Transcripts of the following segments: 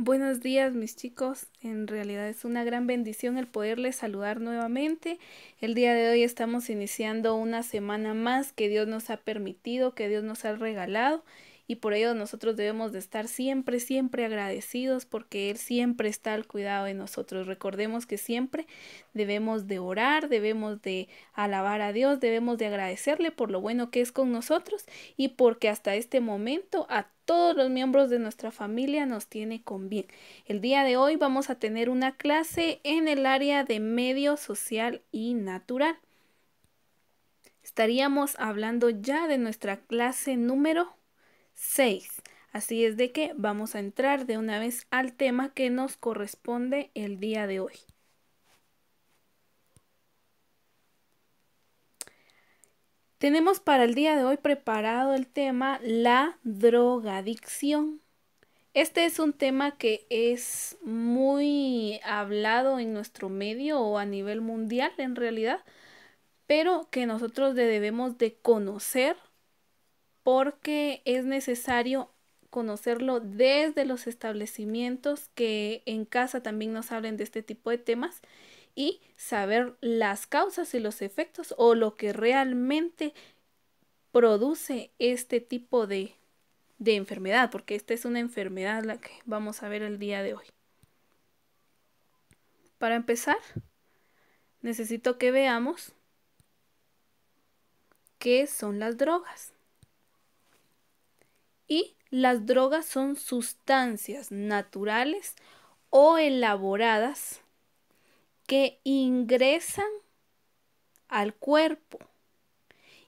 Buenos días, mis chicos. En realidad es una gran bendición el poderles saludar nuevamente. El día de hoy estamos iniciando una semana más que Dios nos ha permitido, que Dios nos ha regalado, y por ello nosotros debemos de estar siempre agradecidos porque Él siempre está al cuidado de nosotros. Recordemos que siempre debemos de orar, debemos de alabar a Dios, debemos de agradecerle por lo bueno que es con nosotros y porque hasta este momento a todos los miembros de nuestra familia nos tiene con bien. El día de hoy vamos a tener una clase en el área de medio social y natural. Estaríamos hablando ya de nuestra clase número 6. Así es de que vamos a entrar de una vez al tema que nos corresponde el día de hoy. Tenemos para el día de hoy preparado el tema la drogadicción. Este es un tema que es muy hablado en nuestro medio o a nivel mundial en realidad, pero que nosotros debemos de conocer porque es necesario conocerlo desde los establecimientos que en casa también nos hablen de este tipo de temas y saber las causas y los efectos o lo que realmente produce este tipo de enfermedad, porque esta es una enfermedad la que vamos a ver el día de hoy. Para empezar, necesito que veamos qué son las drogas. Y las drogas son sustancias naturales o elaboradas que ingresan al cuerpo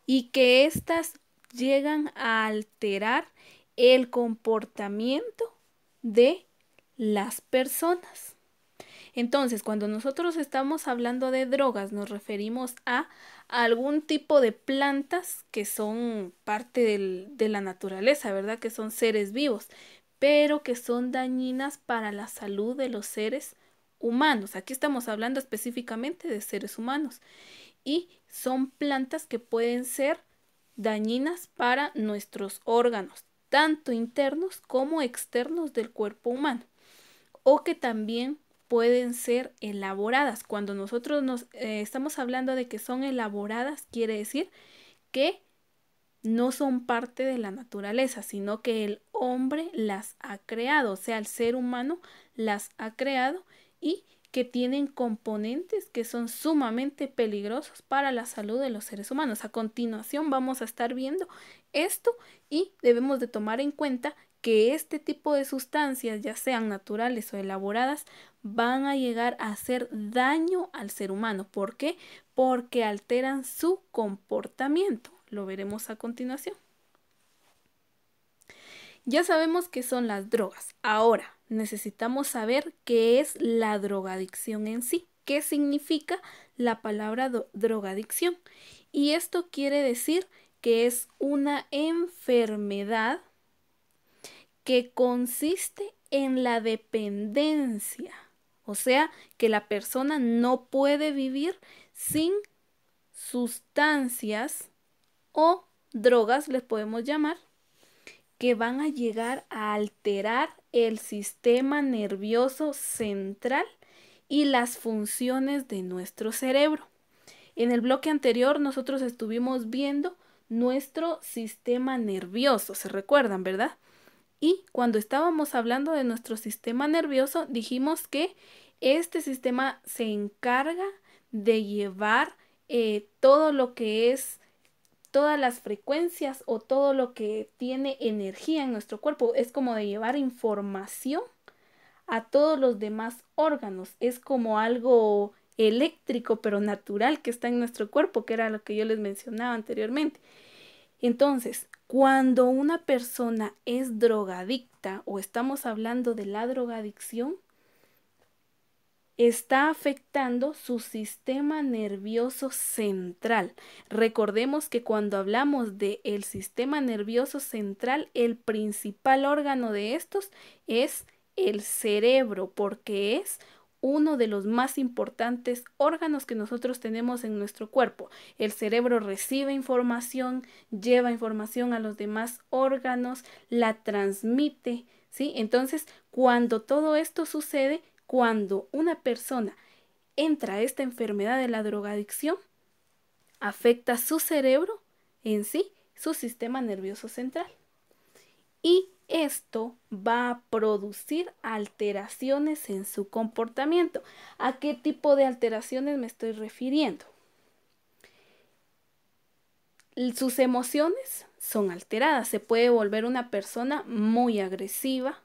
y que éstas llegan a alterar el comportamiento de las personas. Entonces, cuando nosotros estamos hablando de drogas, nos referimos a algún tipo de plantas que son parte de la naturaleza, ¿verdad? Que son seres vivos, pero que son dañinas para la salud de los seres humanos. Aquí estamos hablando específicamente de seres humanos. Y son plantas que pueden ser dañinas para nuestros órganos, tanto internos como externos del cuerpo humano, o que también pueden ser elaboradas. Cuando nosotros estamos hablando de que son elaboradas, quiere decir que no son parte de la naturaleza, sino que el hombre las ha creado, o sea, el ser humano las ha creado y que tienen componentes que son sumamente peligrosos para la salud de los seres humanos. A continuación vamos a estar viendo esto y debemos de tomar en cuenta que este tipo de sustancias, ya sean naturales o elaboradas, van a llegar a hacer daño al ser humano. ¿Por qué? Porque alteran su comportamiento. Lo veremos a continuación. Ya sabemos qué son las drogas. Ahora necesitamos saber qué es la drogadicción en sí. ¿Qué significa la palabra drogadicción? Y esto quiere decir que es una enfermedad que consiste en la dependencia. O sea, que la persona no puede vivir sin sustancias o drogas, les podemos llamar, que van a llegar a alterar el sistema nervioso central y las funciones de nuestro cerebro. En el bloque anterior nosotros estuvimos viendo nuestro sistema nervioso, ¿se recuerdan, verdad? Y cuando estábamos hablando de nuestro sistema nervioso, dijimos que este sistema se encarga de llevar todo lo que es todas las frecuencias o todo lo que tiene energía en nuestro cuerpo. Es como de llevar información a todos los demás órganos. Es como algo eléctrico pero natural que está en nuestro cuerpo, que era lo que yo les mencionaba anteriormente. Entonces, cuando una persona es drogadicta o estamos hablando de la drogadicción, está afectando su sistema nervioso central. Recordemos que cuando hablamos del sistema nervioso central, el principal órgano de estos es el cerebro, porque es uno de los más importantes órganos que nosotros tenemos en nuestro cuerpo. El cerebro recibe información, lleva información a los demás órganos, la transmite, ¿sí? Entonces, cuando todo esto sucede, cuando una persona entra a esta enfermedad de la drogadicción, afecta su cerebro en sí, su sistema nervioso central. Y esto va a producir alteraciones en su comportamiento. ¿A qué tipo de alteraciones me estoy refiriendo? Sus emociones son alteradas. Se puede volver una persona muy agresiva,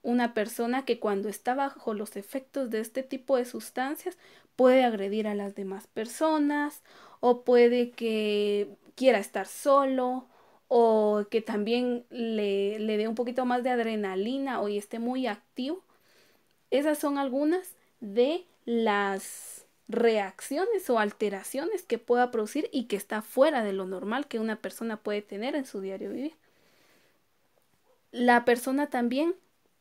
una persona que cuando está bajo los efectos de este tipo de sustancias puede agredir a las demás personas, o puede que quiera estar solo, o que también le dé un poquito más de adrenalina o y esté muy activo. Esas son algunas de las reacciones o alteraciones que pueda producir y que está fuera de lo normal que una persona puede tener en su diario vivir. La persona también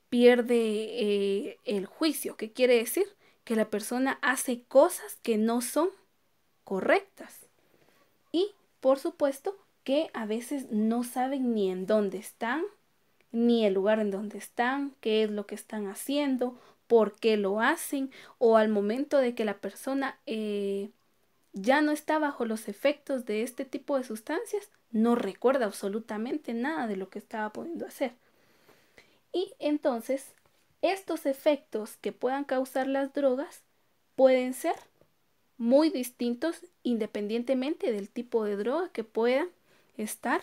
pierde el juicio. ¿Qué quiere decir? Que la persona hace cosas que no son correctas. Y, por supuesto, que a veces no saben ni en dónde están, ni el lugar en donde están, qué es lo que están haciendo, por qué lo hacen, o al momento de que la persona ya no está bajo los efectos de este tipo de sustancias, no recuerda absolutamente nada de lo que estaba pudiendo hacer. Y entonces, estos efectos que puedan causar las drogas pueden ser muy distintos independientemente del tipo de droga que puedan estar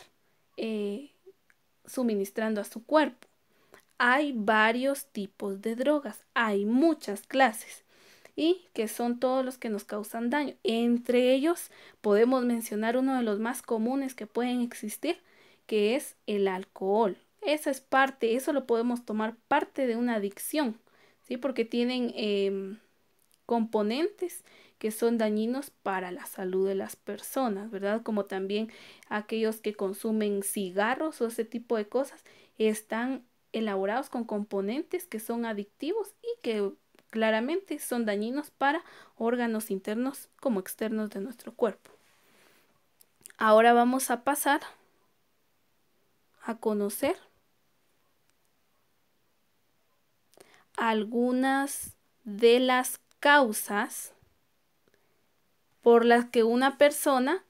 eh, suministrando a su cuerpo. Hay varios tipos de drogas, hay muchas clases y que son todos los que nos causan daño. Entre ellos podemos mencionar uno de los más comunes que pueden existir, que es el alcohol. Esa es parte, eso lo podemos tomar parte de una adicción, ¿sí? Porque tienen componentes que son dañinos para la salud de las personas, ¿verdad? Como también aquellos que consumen cigarros o ese tipo de cosas, están elaborados con componentes que son adictivos y que claramente son dañinos para órganos internos como externos de nuestro cuerpo. Ahora vamos a pasar a conocer algunas de las causas por las que una persona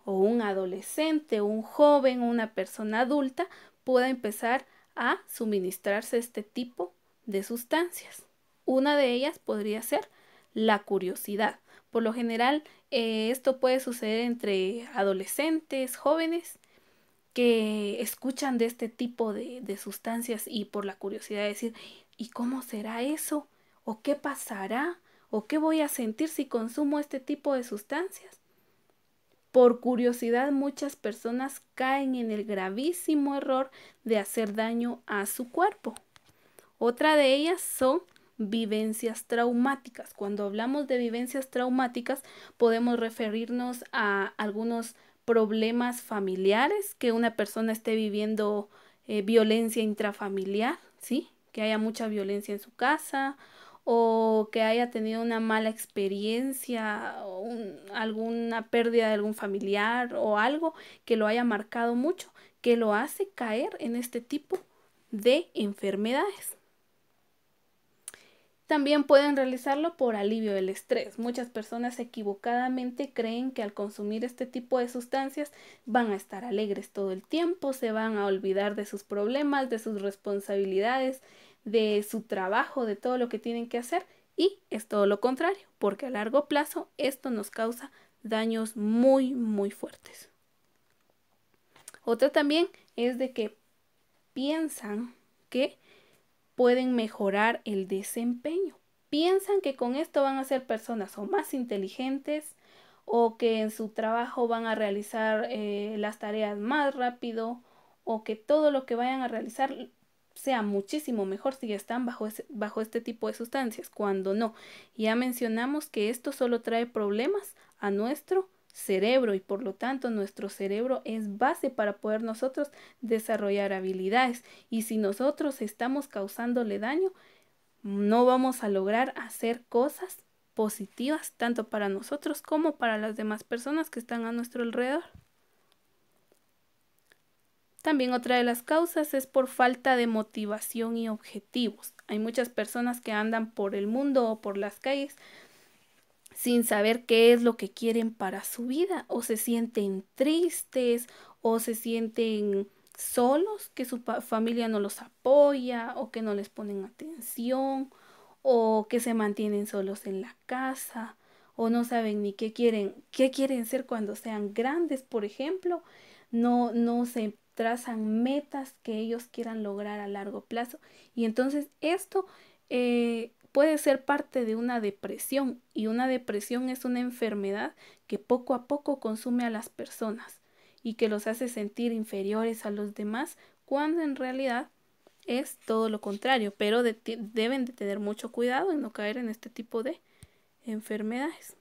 o un adolescente, un joven, una persona adulta pueda empezar a suministrarse este tipo de sustancias. Una de ellas podría ser la curiosidad. Por lo general, esto puede suceder entre adolescentes, jóvenes, que escuchan de este tipo de sustancias y por la curiosidad de decir, ¿y cómo será eso? ¿O qué pasará? ¿O qué voy a sentir si consumo este tipo de sustancias? Por curiosidad, muchas personas caen en el gravísimo error de hacer daño a su cuerpo. Otra de ellas son vivencias traumáticas. Cuando hablamos de vivencias traumáticas, podemos referirnos a algunos problemas familiares, que una persona esté viviendo violencia intrafamiliar, ¿sí? Que haya mucha violencia en su casa, o que haya tenido una mala experiencia, o alguna pérdida de algún familiar o algo que lo haya marcado mucho, que lo hace caer en este tipo de enfermedades. También pueden realizarlo por alivio del estrés. Muchas personas equivocadamente creen que al consumir este tipo de sustancias van a estar alegres todo el tiempo, se van a olvidar de sus problemas, de sus responsabilidades, de su trabajo, de todo lo que tienen que hacer, y es todo lo contrario, porque a largo plazo esto nos causa daños muy, muy fuertes. Otra también es de que piensan que pueden mejorar el desempeño. Piensan que con esto van a ser personas o más inteligentes, o que en su trabajo van a realizar las tareas más rápido, o que todo lo que vayan a realizar sea muchísimo mejor si están bajo este tipo de sustancias, cuando no. Ya mencionamos que esto solo trae problemas a nuestro cerebro y por lo tanto nuestro cerebro es base para poder nosotros desarrollar habilidades, y si nosotros estamos causándole daño, no vamos a lograr hacer cosas positivas tanto para nosotros como para las demás personas que están a nuestro alrededor. También otra de las causas es por falta de motivación y objetivos. Hay muchas personas que andan por el mundo o por las calles sin saber qué es lo que quieren para su vida, o se sienten tristes, o se sienten solos, que su familia no los apoya, o que no les ponen atención, o que se mantienen solos en la casa, o no saben ni qué quieren ser cuando sean grandes, por ejemplo. No se trazan metas que ellos quieran lograr a largo plazo. Y entonces esto puede ser parte de una depresión, y una depresión es una enfermedad que poco a poco consume a las personas y que los hace sentir inferiores a los demás, cuando en realidad es todo lo contrario, pero deben de tener mucho cuidado en no caer en este tipo de enfermedades.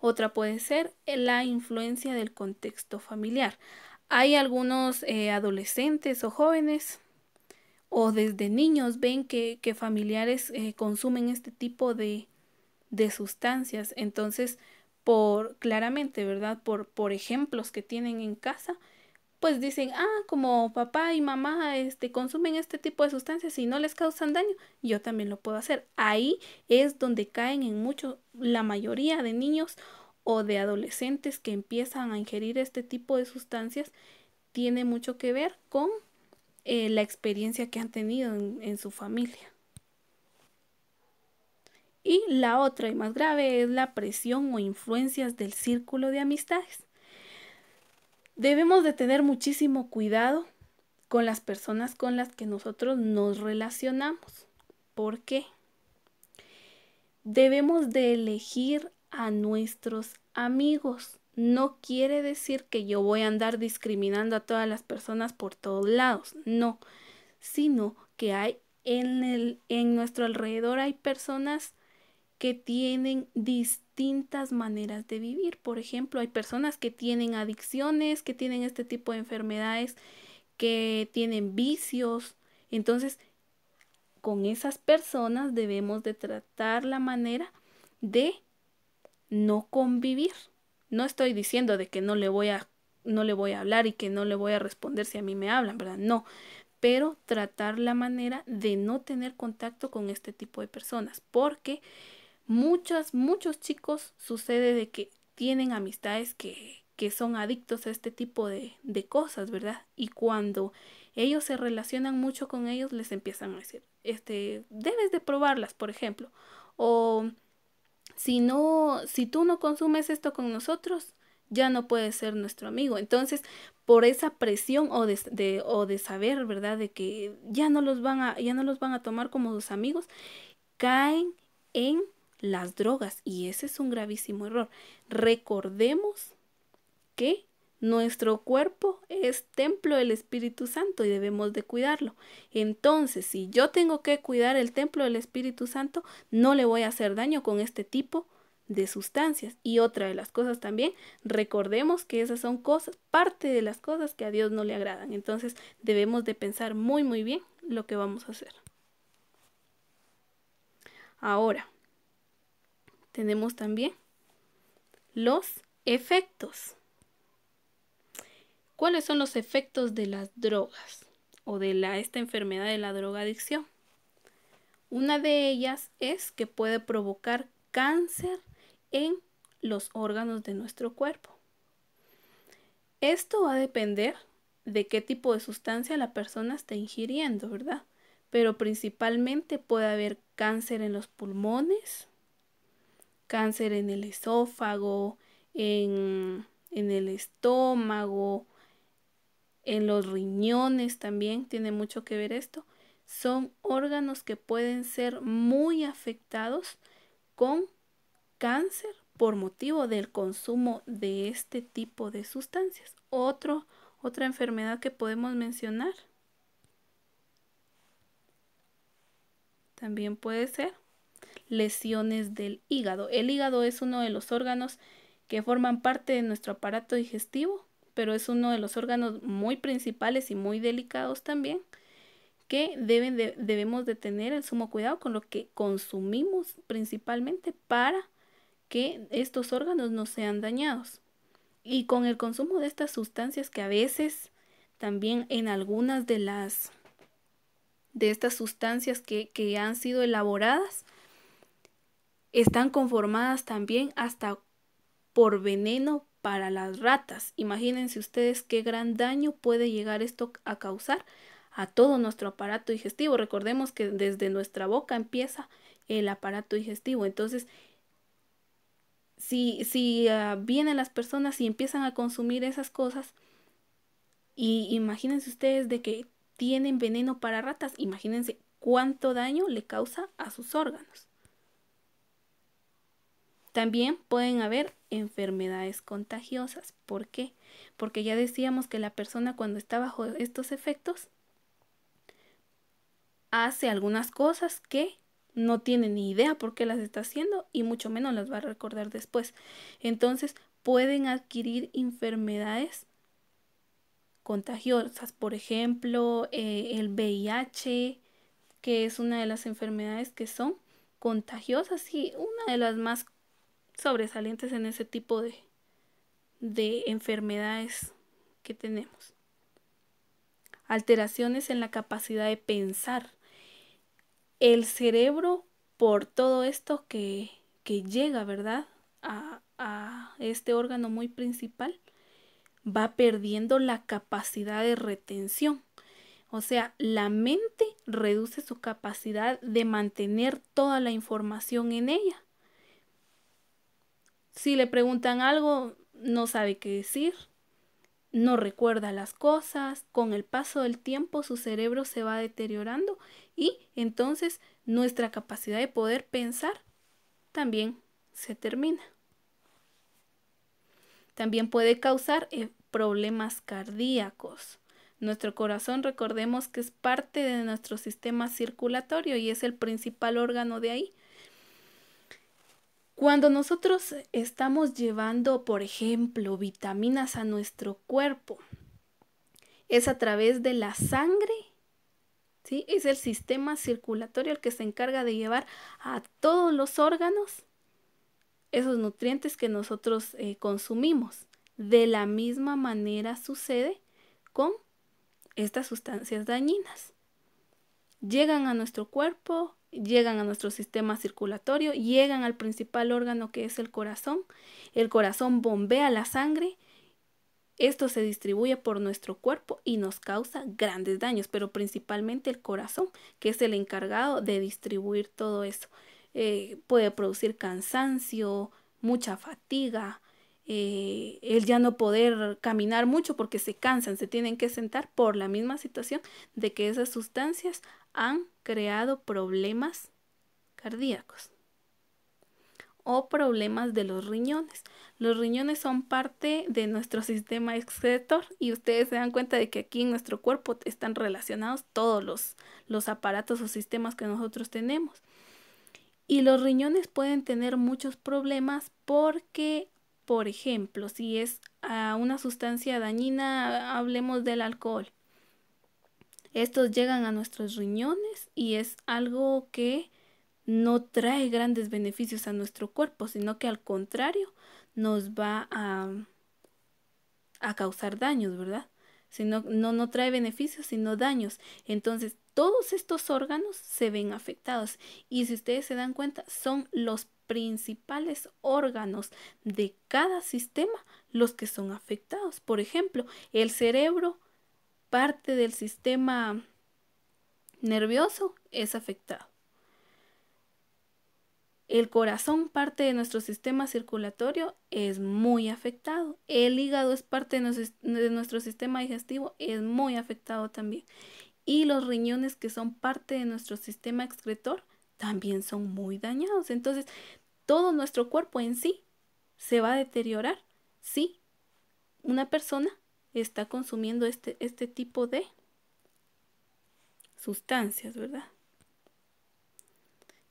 Otra puede ser la influencia del contexto familiar. Hay algunos adolescentes o jóvenes o desde niños ven que familiares consumen este tipo de sustancias. Entonces, claramente, ¿verdad? Por ejemplos que tienen en casa, pues dicen, como papá y mamá consumen este tipo de sustancias y no les causan daño, yo también lo puedo hacer. Ahí es donde caen en mucho la mayoría de niños o de adolescentes que empiezan a ingerir este tipo de sustancias. Tiene mucho que ver con la experiencia que han tenido en su familia. Y la otra y más grave es la presión o influencias del círculo de amistades. Debemos de tener muchísimo cuidado con las personas con las que nosotros nos relacionamos. ¿Por qué? Debemos de elegir a nuestros amigos. No quiere decir que yo voy a andar discriminando a todas las personas por todos lados, no, sino que en nuestro alrededor hay personas que tienen distintas maneras de vivir. Por ejemplo, hay personas que tienen adicciones, que tienen este tipo de enfermedades, que tienen vicios. Entonces, con esas personas debemos de tratar la manera de no convivir. No estoy diciendo de que no le voy a hablar y que no le voy a responder si a mí me hablan, ¿verdad? No, pero tratar la manera de no tener contacto con este tipo de personas, porque muchos chicos sucede de que tienen amistades que son adictos a este tipo de cosas, ¿verdad? Y cuando ellos se relacionan mucho con ellos, les empiezan a decir, debes de probarlas, por ejemplo. O si tú no consumes esto con nosotros, ya no puedes ser nuestro amigo. Entonces, por esa presión o de saber, ¿verdad? De que ya no los van a tomar como sus amigos, caen en las drogas, y ese es un gravísimo error. Recordemos que nuestro cuerpo es templo del Espíritu Santo y debemos de cuidarlo. Entonces, si yo tengo que cuidar el templo del Espíritu Santo, no le voy a hacer daño con este tipo de sustancias. Y otra de las cosas también, recordemos que esas son parte de las cosas que a Dios no le agradan. Entonces, debemos de pensar muy, muy bien lo que vamos a hacer. Ahora, tenemos también los efectos. ¿Cuáles son los efectos de las drogas o de esta enfermedad de la drogadicción? Una de ellas es que puede provocar cáncer en los órganos de nuestro cuerpo. Esto va a depender de qué tipo de sustancia la persona está ingiriendo, ¿verdad? Pero principalmente puede haber cáncer en los pulmones, cáncer en el esófago, en el estómago, en los riñones también tiene mucho que ver esto. Son órganos que pueden ser muy afectados con cáncer por motivo del consumo de este tipo de sustancias. Otra enfermedad que podemos mencionar también puede ser lesiones del hígado. El hígado es uno de los órganos que forman parte de nuestro aparato digestivo, pero es uno de los órganos muy principales y muy delicados también, que debemos de tener el sumo cuidado con lo que consumimos, principalmente para que estos órganos no sean dañados. Y con el consumo de estas sustancias que a veces también en algunas de estas sustancias que han sido elaboradas, están conformadas también hasta por veneno para las ratas. Imagínense ustedes qué gran daño puede llegar esto a causar a todo nuestro aparato digestivo. Recordemos que desde nuestra boca empieza el aparato digestivo. Entonces, si vienen las personas y empiezan a consumir esas cosas, y imagínense ustedes de que tienen veneno para ratas, imagínense cuánto daño le causa a sus órganos. También pueden haber enfermedades contagiosas. ¿Por qué? Porque ya decíamos que la persona cuando está bajo estos efectos hace algunas cosas que no tiene ni idea por qué las está haciendo y mucho menos las va a recordar después. Entonces pueden adquirir enfermedades contagiosas, por ejemplo, el VIH, que es una de las enfermedades que son contagiosas y una de las más sobresalientes en ese tipo de enfermedades que tenemos. Alteraciones en la capacidad de pensar. El cerebro, por todo esto que llega, ¿verdad?, a este órgano muy principal, va perdiendo la capacidad de retención. O sea, la mente reduce su capacidad de mantener toda la información en ella. Si le preguntan algo, no sabe qué decir, no recuerda las cosas. Con el paso del tiempo su cerebro se va deteriorando y entonces nuestra capacidad de poder pensar también se termina. También puede causar problemas cardíacos. Nuestro corazón, recordemos que es parte de nuestro sistema circulatorio y es el principal órgano de ahí. Cuando nosotros estamos llevando, por ejemplo, vitaminas a nuestro cuerpo, es a través de la sangre, ¿sí? Es el sistema circulatorio el que se encarga de llevar a todos los órganos esos nutrientes que nosotros consumimos. De la misma manera sucede con estas sustancias dañinas. Llegan a nuestro cuerpo, llegan a nuestro sistema circulatorio, llegan al principal órgano que es el corazón. El corazón bombea la sangre. Esto se distribuye por nuestro cuerpo y nos causa grandes daños, pero principalmente el corazón, que es el encargado de distribuir todo eso. Puede producir cansancio, mucha fatiga, el ya no poder caminar mucho porque se cansan, se tienen que sentar por la misma situación de que esas sustancias han creado problemas cardíacos o problemas de los riñones. Los riñones son parte de nuestro sistema excretor y ustedes se dan cuenta de que aquí en nuestro cuerpo están relacionados todos los aparatos o sistemas que nosotros tenemos. Y los riñones pueden tener muchos problemas porque, por ejemplo, si es una sustancia dañina, hablemos del alcohol. Estos llegan a nuestros riñones y es algo que no trae grandes beneficios a nuestro cuerpo, sino que al contrario nos va a causar daños, ¿verdad? No trae beneficios, sino daños. Entonces, todos estos órganos se ven afectados. Y si ustedes se dan cuenta, son los principales órganos de cada sistema los que son afectados. Por ejemplo, el cerebro, parte del sistema nervioso, es afectado. El corazón, parte de nuestro sistema circulatorio, es muy afectado. El hígado es parte de nuestro sistema digestivo, es muy afectado también. Y los riñones, que son parte de nuestro sistema excretor, también son muy dañados. Entonces, todo nuestro cuerpo en sí se va a deteriorar si una persona está consumiendo este tipo de sustancias, ¿verdad?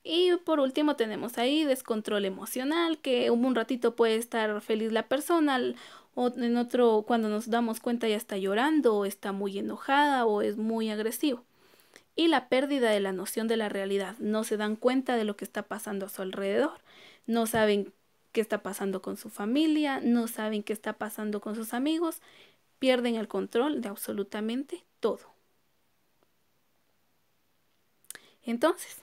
Y por último tenemos ahí descontrol emocional, que un ratito puede estar feliz la persona, o en otro, cuando nos damos cuenta, ya está llorando, o está muy enojada, o es muy agresivo. Y la pérdida de la noción de la realidad. No se dan cuenta de lo que está pasando a su alrededor. No saben qué está pasando con su familia, no saben qué está pasando con sus amigos. pierden el control de absolutamente todo. Entonces,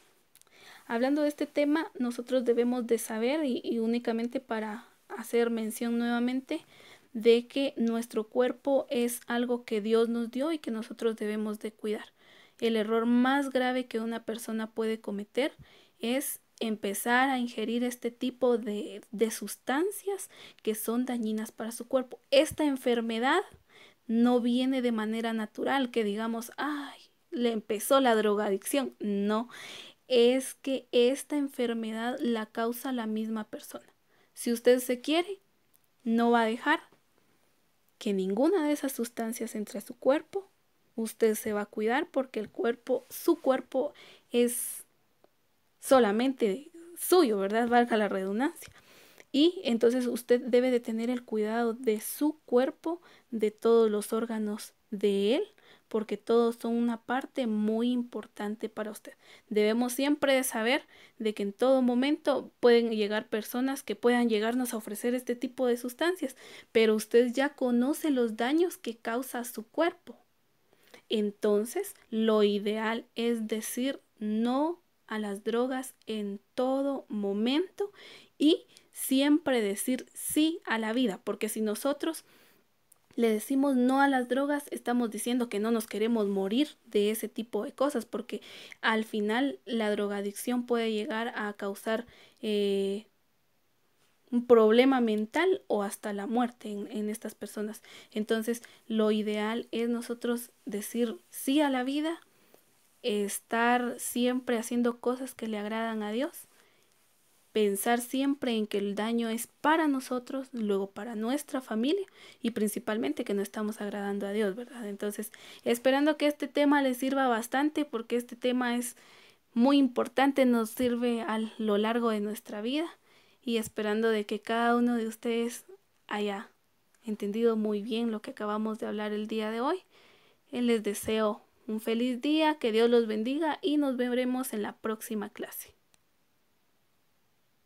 hablando de este tema, nosotros debemos de saber y únicamente para hacer mención nuevamente de que nuestro cuerpo es algo que Dios nos dio y que nosotros debemos de cuidar. El error más grave que una persona puede cometer es empezar a ingerir este tipo de sustancias que son dañinas para su cuerpo. Esta enfermedad no viene de manera natural, que digamos, ay, le empezó la drogadicción. No, es que esta enfermedad la causa la misma persona. Si usted se quiere, no va a dejar que ninguna de esas sustancias entre a su cuerpo. Usted se va a cuidar porque el cuerpo, su cuerpo es solamente suyo, ¿verdad? Valga la redundancia. Y entonces usted debe de tener el cuidado de su cuerpo, de todos los órganos de él, porque todos son una parte muy importante para usted. Debemos siempre de saber de que en todo momento pueden llegar personas que puedan llegarnos a ofrecer este tipo de sustancias, pero usted ya conoce los daños que causa a su cuerpo. Entonces, lo ideal es decir no a las drogas en todo momento y siempre decir sí a la vida, porque si nosotros le decimos no a las drogas, estamos diciendo que no nos queremos morir de ese tipo de cosas, porque al final la drogadicción puede llegar a causar un problema mental o hasta la muerte en estas personas. Entonces, lo ideal es nosotros decir sí a la vida, estar siempre haciendo cosas que le agradan a Dios, pensar siempre en que el daño es para nosotros, luego para nuestra familia y principalmente que no estamos agradando a Dios, ¿verdad? Entonces, esperando que este tema les sirva bastante porque este tema es muy importante, nos sirve a lo largo de nuestra vida y esperando de que cada uno de ustedes haya entendido muy bien lo que acabamos de hablar el día de hoy. Les deseo un feliz día, que Dios los bendiga y nos veremos en la próxima clase.